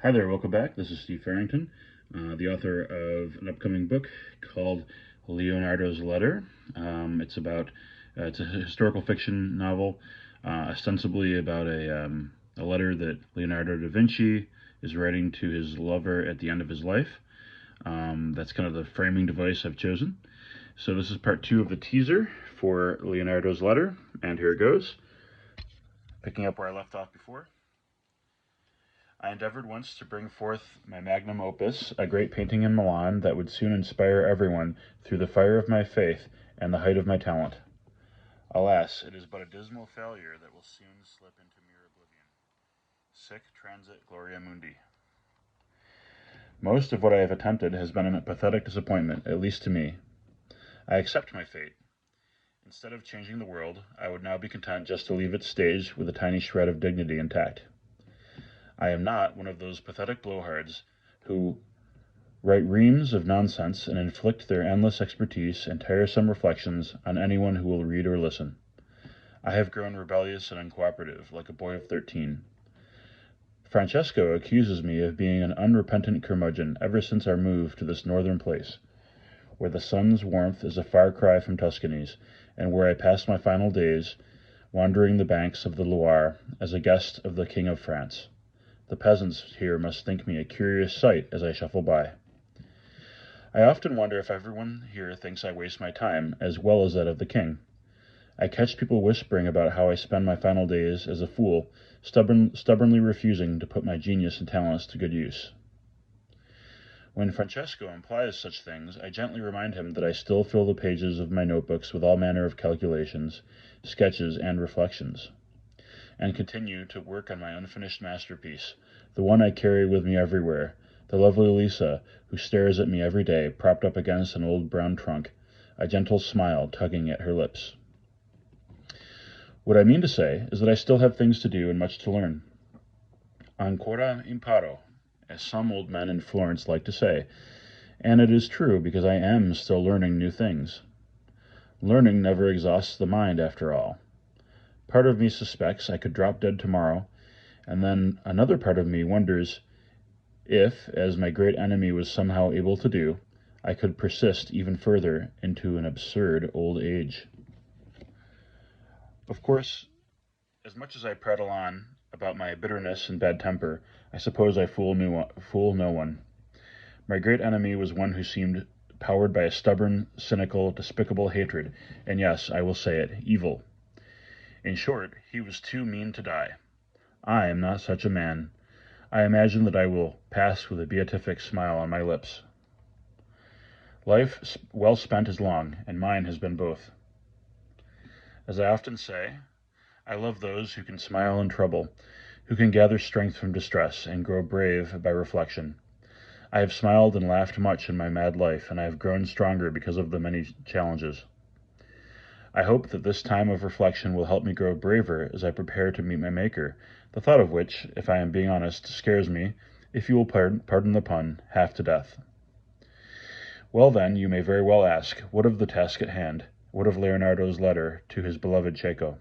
Hi there, welcome back. This is Steve Farrington, the author of an upcoming book called Leonardo's Letter. It's a historical fiction novel, ostensibly about a letter that Leonardo da Vinci is writing to his lover at the end of his life. That's kind of the framing device I've chosen. So this is part two of the teaser for Leonardo's Letter, and here it goes. Picking up where I left off before. I endeavored once to bring forth my magnum opus, a great painting in Milan that would soon inspire everyone through the fire of my faith and the height of my talent. Alas, it is but a dismal failure that will soon slip into mere oblivion. Sic transit gloria mundi. Most of what I have attempted has been a pathetic disappointment, at least to me. I accept my fate. Instead of changing the world, I would now be content just to leave its stage with a tiny shred of dignity intact. I am not one of those pathetic blowhards who write reams of nonsense and inflict their endless expertise and tiresome reflections on anyone who will read or listen. I have grown rebellious and uncooperative, like a boy of 13. Francesco accuses me of being an unrepentant curmudgeon ever since our move to this northern place, where the sun's warmth is a far cry from Tuscany's, and where I passed my final days wandering the banks of the Loire as a guest of the King of France. The peasants here must think me a curious sight as I shuffle by. I often wonder if everyone here thinks I waste my time, as well as that of the king. I catch people whispering about how I spend my final days as a fool, stubbornly refusing to put my genius and talents to good use. When Francesco implies such things, I gently remind him that I still fill the pages of my notebooks with all manner of calculations, sketches, and reflections, and continue to work on my unfinished masterpiece, the one I carry with me everywhere, the lovely Lisa, who stares at me every day, propped up against an old brown trunk, a gentle smile tugging at her lips. What I mean to say is that I still have things to do and much to learn. Ancora imparo, as some old men in Florence like to say, and it is true because I am still learning new things. Learning never exhausts the mind, after all. Part of me suspects I could drop dead tomorrow, and then another part of me wonders if, as my great enemy was somehow able to do, I could persist even further into an absurd old age. Of course, as much as I prattle on about my bitterness and bad temper, I suppose I fool no one. My great enemy was one who seemed powered by a stubborn, cynical, despicable hatred, and yes, I will say it, evil. In short, he was too mean to die. I am not such a man. I imagine that I will pass with a beatific smile on my lips. Life well spent is long, and mine has been both. As I often say, I love those who can smile in trouble, who can gather strength from distress, and grow brave by reflection. I have smiled and laughed much in my mad life, and I have grown stronger because of the many challenges. I hope that this time of reflection will help me grow braver as I prepare to meet my Maker, the thought of which, if I am being honest, scares me, if you will pardon the pun, half to death. Well then, you may very well ask, what of the task at hand? What of Leonardo's letter to his beloved Cecco?